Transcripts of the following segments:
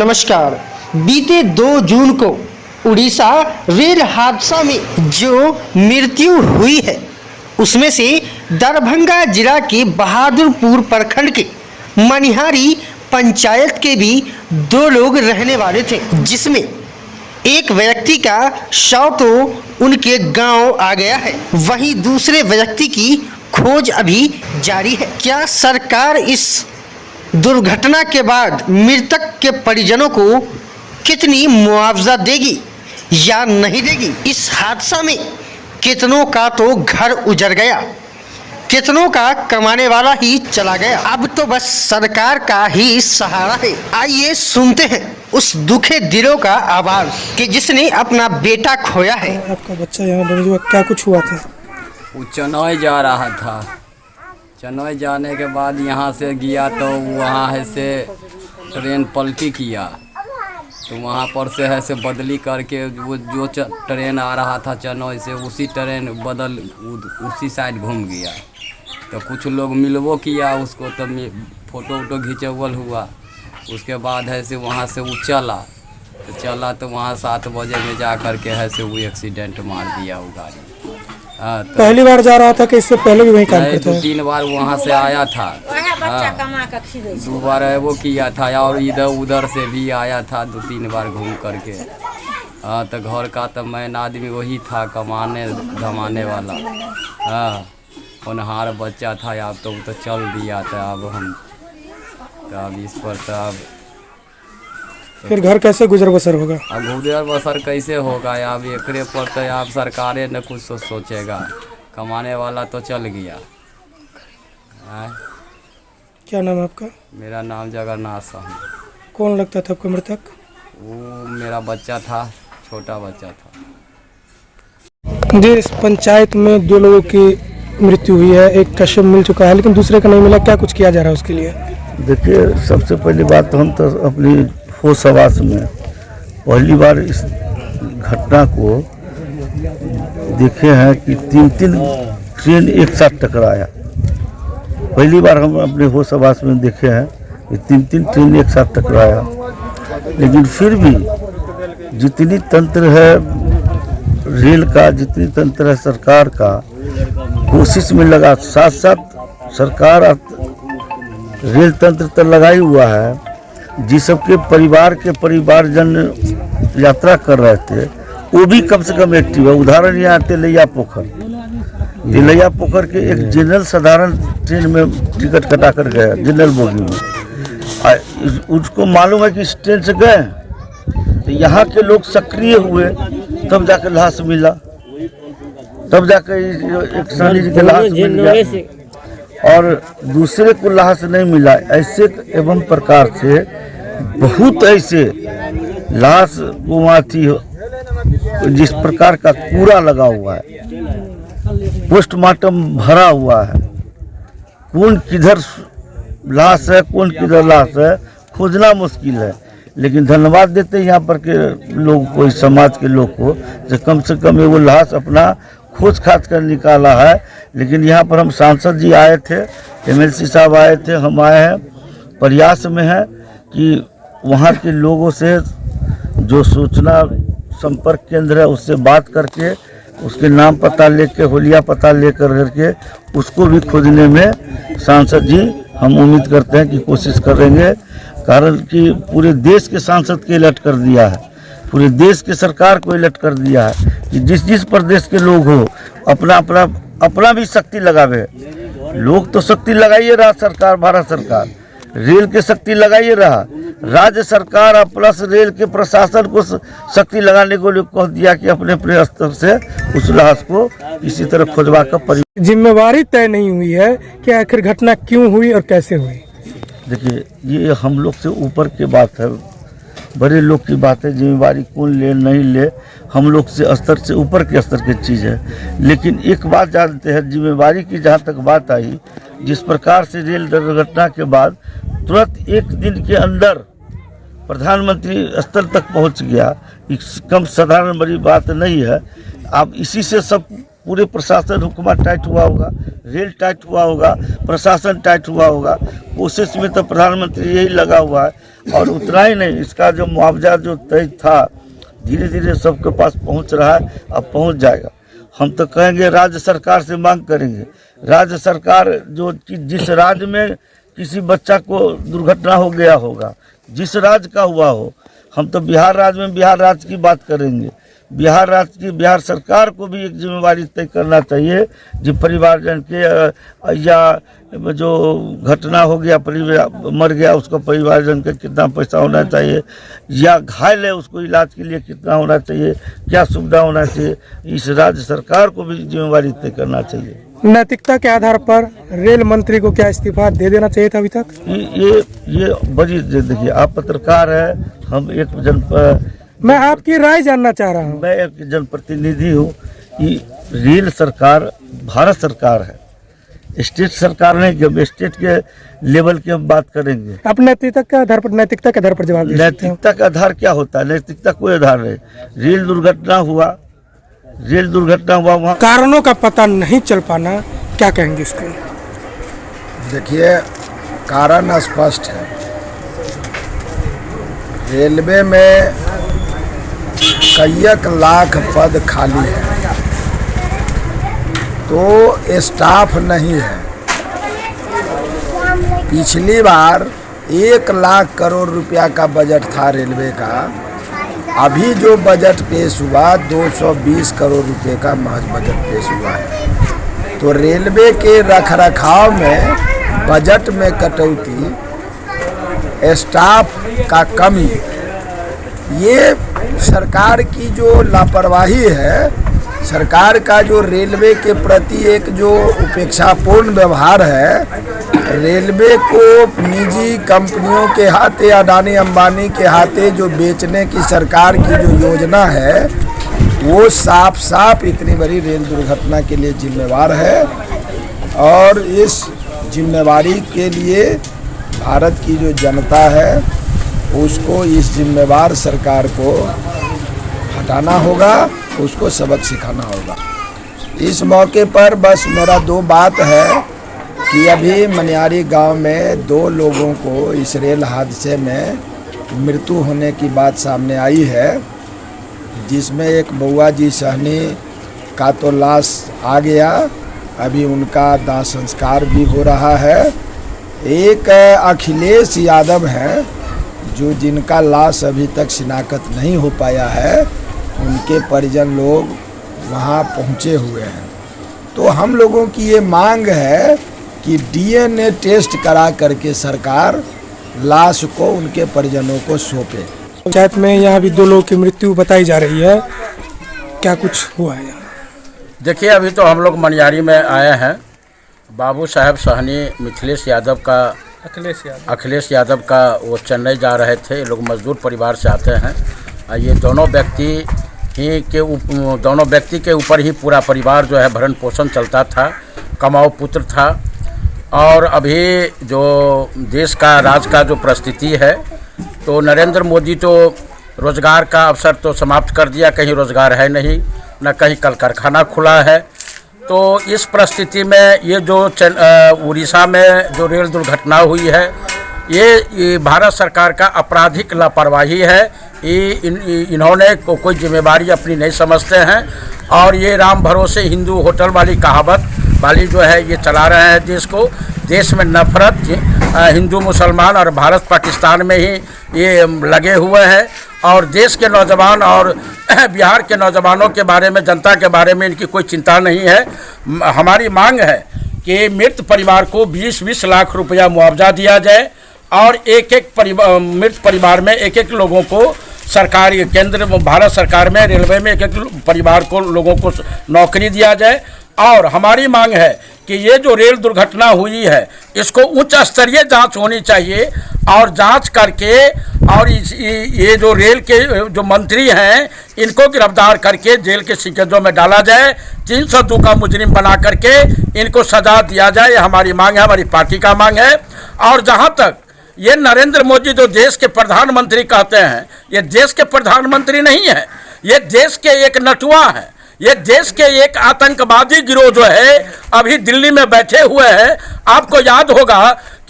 नमस्कार। बीते 2 जून को उड़ीसा रेल हादसा में जो मृत्यु हुई है उसमें से दरभंगा जिला के बहादुरपुर प्रखंड के मनिहारी पंचायत के भी 2 लोग रहने वाले थे, जिसमें एक व्यक्ति का शव तो उनके गांव आ गया है, वहीं दूसरे व्यक्ति की खोज अभी जारी है। क्या सरकार इस दुर्घटना के बाद मृतक के परिजनों को कितनी मुआवजा देगी या नहीं देगी? इस हादसा में कितनों का तो घर उजड़ गया, कितनों का कमाने वाला ही चला गया। अब तो बस सरकार का ही सहारा है। आइए सुनते हैं उस दुखे दिलों का आवाज कि जिसने अपना बेटा खोया है। आपका बच्चा यहाँ डर हुआ, क्या कुछ हुआ था? वो चेन्नई जा रहा था। चेन्नई जाने के बाद यहाँ से गया तो वहाँ है से ट्रेन पलटी किया, तो वहाँ पर से है से बदली करके वो जो ट्रेन आ रहा था चेन्नई से उसी ट्रेन बदल उसी साइड घूम गया। तो कुछ लोग मिलवो किया उसको, तो फ़ोटो वोटो खिंचवल हुआ। उसके बाद है से वहाँ से वो चला तो वहाँ 7 बजे में जा कर के है से वो एक्सीडेंट मार दिया वो गाड़ी। तो पहली बार जा रहा था कि इससे पहले भी वहीं काम करता है? 2-3 बार वहाँ से आया था, 2 बार वो किया था और इधर उधर से भी आया था 2-3 बार घूम करके। हाँ, तो घर का तो मैन आदमी वही था, कमाने धमाने वाला। हाँ, होनहार बच्चा था। अब तो वो तो चल दिया था। अब इस पर तो अब फिर घर कैसे गुजर बसर होगा? अब गुजर बसर कैसे होगा? अब एकरे पर तो अब सरकारें न कुछ सोचेगा। कमाने वाला तो चल गया। क्या नाम है आपका? मेरा नाम जगन्नाथ साहू। कौन लगता था आपको मृतक? वो मेरा बच्चा था, छोटा बच्चा था। जी, इस पंचायत में 2 लोगों की मृत्यु हुई है, एक का शव मिल चुका है लेकिन दूसरे का नहीं मिला। क्या कुछ किया जा रहा है उसके लिए? देखिए, सबसे पहली बात तो हम तो अपनी होश हवास में पहली बार इस घटना को देखे हैं कि 3 ट्रेन एक साथ टकराया। पहली बार हम अपने होश हवास में देखे हैं कि 3 ट्रेन एक साथ टकराया। लेकिन फिर भी जितनी तंत्र है रेल का, जितनी तंत्र है सरकार का, कोशिश में लगा। साथ साथ सरकार रेल तंत्र तो लगाई हुआ है। जिस सबके परिवारजन यात्रा कर रहे थे वो भी कम से कम एक्टिव है। उदाहरण यहाँ तेलैया पोखर के एक जनरल साधारण ट्रेन में टिकट कटा कर गया, जनरल बोगी में। उसको मालूम है कि इस ट्रेन से गए, तो यहाँ के लोग सक्रिय हुए, तब जाकर लाश मिला, तब जाकर एक सानी जी के लाश मिल गया और दूसरे को लाश नहीं मिला। ऐसे एवं प्रकार से बहुत ऐसे लाश वहाँ थी जिस प्रकार का कूड़ा लगा हुआ है, पोस्टमार्टम भरा हुआ है। कौन किधर लाश है, कौन किधर लाश है, खोजना मुश्किल है। लेकिन धन्यवाद देते हैं यहाँ पर के लोग को, इस समाज के लोग को, जो कम से कम वो लाश अपना खोज खाज कर निकाला है। लेकिन यहाँ पर हम सांसद जी आए थे, MLC साहब आए थे, हम आए हैं, प्रयास में है कि वहाँ के लोगों से जो सूचना संपर्क केंद्र है उससे बात करके उसके नाम पता लेके, होलिया पता लेकर करके उसको भी खोजने में सांसद जी हम उम्मीद करते हैं कि कोशिश करेंगे। कारण कि पूरे देश के सांसद के अलर्ट कर दिया है, पूरे देश के सरकार को अलर्ट कर दिया है कि जिस प्रदेश के लोग हो अपना भी शक्ति लगावे। लोग तो शक्ति लगाइए रहा, सरकार, भारत सरकार रेल के शक्ति लगाइए रहा, राज्य सरकार और प्लस रेल के प्रशासन को शक्ति लगाने को कह दिया कि अपने अपने स्तर से उस लाश को इसी तरह खोजवा कर जिम्मेवारी तय नहीं हुई है कि आखिर घटना क्यों हुई और कैसे हुई। देखिए, ये हम लोग से ऊपर की बात है, बड़े लोग की बात है। जिम्मेवारी कौन ले नहीं ले, हम लोग से स्तर से ऊपर के स्तर की चीज़ है। लेकिन एक बात जानते हैं, जिम्मेवारी की जहाँ तक बात आई, जिस प्रकार से रेल दुर्घटना के बाद तुरंत 1 दिन के अंदर प्रधानमंत्री स्तर तक पहुँच गया, कम साधारण बड़ी बात नहीं है। अब इसी से सब पूरे प्रशासन हुकूमत टाइट हुआ होगा, रेल टाइट हुआ होगा, प्रशासन टाइट हुआ होगा। कोशिश में तो प्रधानमंत्री यही लगा हुआ है। और उतना ही नहीं, इसका जो मुआवजा जो तय था धीरे धीरे सबके पास पहुंच रहा है, अब पहुंच जाएगा। हम तो कहेंगे राज्य सरकार से मांग करेंगे, राज्य सरकार जो जिस राज्य में किसी बच्चा को दुर्घटना हो गया होगा, जिस राज्य का हुआ हो, हम तो बिहार राज्य में बिहार राज्य की बात करेंगे। बिहार राज्य की बिहार सरकार को भी एक जिम्मेवारी तय करना चाहिए, जो परिवारजन के या जो घटना हो गया, परिवार मर गया, उसका परिवारजन के कितना पैसा होना चाहिए, या घायल है उसको इलाज के लिए कितना होना चाहिए, क्या सुविधा होना चाहिए, इस राज्य सरकार को भी जिम्मेवारी तय करना चाहिए। नैतिकता के आधार पर रेल मंत्री को क्या इस्तीफा दे देना चाहिए था अभी तक? ये बड़ी, देखिए आप पत्रकार हैं, हम एक मैं आपकी राय जानना चाह रहा हूँ। मैं एक जनप्रतिनिधि हूँ कि रेल सरकार भारत सरकार है, स्टेट सरकार नहीं कि हम स्टेट के लेवल की हम बात करेंगे। आप नैतिकता के आधार पर जवाब दे सकते हैं। नैतिकता का आधार क्या होता है? नैतिकता कोई आधार नहीं। रेल दुर्घटना हुआ वहाँ कारणों का पता नहीं चल पाना, क्या कहेंगे इसको? देखिए, कारण स्पष्ट है। रेलवे में कई लाख पद खाली है, तो स्टाफ नहीं है। पिछली बार 1 लाख करोड़ रुपया का बजट था रेलवे का, अभी जो बजट पेश हुआ 220 करोड़ रुपए का महज बजट पेश हुआ है। तो रेलवे के रखरखाव में बजट में कटौती, स्टाफ का कमी, ये सरकार की जो लापरवाही है, सरकार का जो रेलवे के प्रति एक जो उपेक्षापूर्ण व्यवहार है, रेलवे को निजी कंपनियों के हाथे, अडानी अंबानी के हाथे जो बेचने की सरकार की जो योजना है, वो साफ साफ इतनी बड़ी रेल दुर्घटना के लिए जिम्मेवार है। और इस जिम्मेवारी के लिए भारत की जो जनता है, उसको इस जिम्मेवार सरकार को हटाना होगा, उसको सबक सिखाना होगा। इस मौके पर बस मेरा 2 बात है कि अभी मनियारी गांव में 2 लोगों को इस रेल हादसे में मृत्यु होने की बात सामने आई है, जिसमें एक बउआ जी सहनी का तो लाश आ गया, अभी उनका दाह संस्कार भी हो रहा है। एक अखिलेश यादव है, जो जिनका लाश अभी तक शिनाख्त नहीं हो पाया है, उनके परिजन लोग वहाँ पहुँचे हुए हैं। तो हम लोगों की ये मांग है कि डीएनए टेस्ट करा करके सरकार लाश को उनके परिजनों को सौंपे। पंचायत में यहाँ भी 2 लोगों की मृत्यु बताई जा रही है, क्या कुछ हुआ है यहाँ? देखिए, अभी तो हम लोग मनियारी में आए हैं। बाबू साहब सहनी अखिलेश यादव का वो चेन्नई जा रहे थे। ये लोग मजदूर परिवार से आते हैं। ये दोनों व्यक्ति के ऊपर ही पूरा परिवार जो है भरण पोषण चलता था, कमाऊ पुत्र था। और अभी जो देश का राज का जो परिस्थिति है, तो नरेंद्र मोदी तो रोज़गार का अवसर तो समाप्त कर दिया, कहीं रोज़गार है नहीं, न कहीं कल कारखाना खुला है। तो इस परिस्थिति में ये जो उड़ीसा में जो रेल दुर्घटना हुई है, ये भारत सरकार का आपराधिक लापरवाही है। इन्होंने कोई जिम्मेवारी अपनी नहीं समझते हैं और ये राम भरोसे हिंदू होटल वाली कहावत वाली जो है ये चला रहे हैं देश को। देश में नफरत हिंदू मुसलमान और भारत पाकिस्तान में ही ये लगे हुए हैं और देश के नौजवान और बिहार के नौजवानों के बारे में, जनता के बारे में इनकी कोई चिंता नहीं है। हमारी मांग है कि मृत परिवार को 20-20 लाख रुपया मुआवजा दिया जाए और एक मृत परिवार में एक लोगों को सरकारी केंद्र भारत सरकार में रेलवे में एक परिवार को लोगों को नौकरी दिया जाए। और हमारी मांग है कि ये जो रेल दुर्घटना हुई है, इसको उच्च स्तरीय जांच होनी चाहिए और जांच करके और ये जो रेल के जो मंत्री हैं, इनको गिरफ्तार करके जेल के सिकेजों में डाला जाए। 302 का मुजरिम बना करके इनको सजा दिया जाए। ये हमारी मांग है, हमारी पार्टी का मांग है। और जहाँ तक ये नरेंद्र मोदी जो देश के प्रधानमंत्री कहते हैं, ये देश के प्रधानमंत्री नहीं है, ये देश के एक नटुआ है। ये देश के एक आतंकवादी गिरोह जो है अभी दिल्ली में बैठे हुए हैं। आपको याद होगा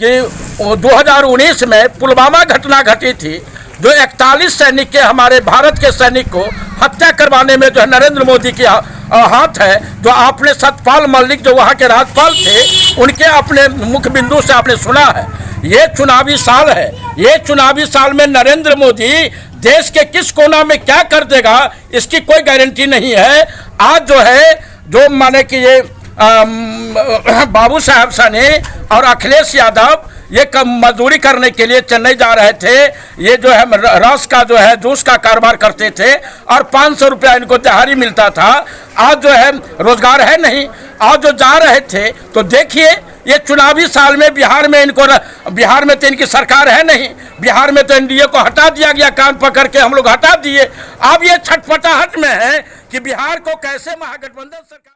कि 2019 में पुलवामा घटना घटी थी, जो 41 सैनिक के, हमारे भारत के सैनिक को हत्या करवाने में जो है नरेंद्र मोदी की हाथ है। जो आपने सतपाल मलिक जो वहाँ के राज्यपाल थे, उनके अपने मुख्य बिंदु से आपने सुना है। ये चुनावी साल है, ये चुनावी साल में नरेंद्र मोदी देश के किस कोना में क्या कर देगा इसकी कोई गारंटी नहीं है। आज जो है, जो माने कि ये बाबू साहब सानी और अखिलेश यादव ये मजदूरी करने के लिए चेन्नई जा रहे थे। ये जो है रस का जो है जूस का कारोबार करते थे और 500 रुपया इनको दिहाड़ी मिलता था। आज जो है रोजगार है नहीं। आज जो जा रहे थे, तो देखिए ये चुनावी साल में बिहार में तो इनकी सरकार है नहीं। बिहार में तो एनडीए को हटा दिया गया, कान पकड़ के हम लोग हटा दिए। अब ये छटपटाहट में है कि बिहार को कैसे महागठबंधन सरकार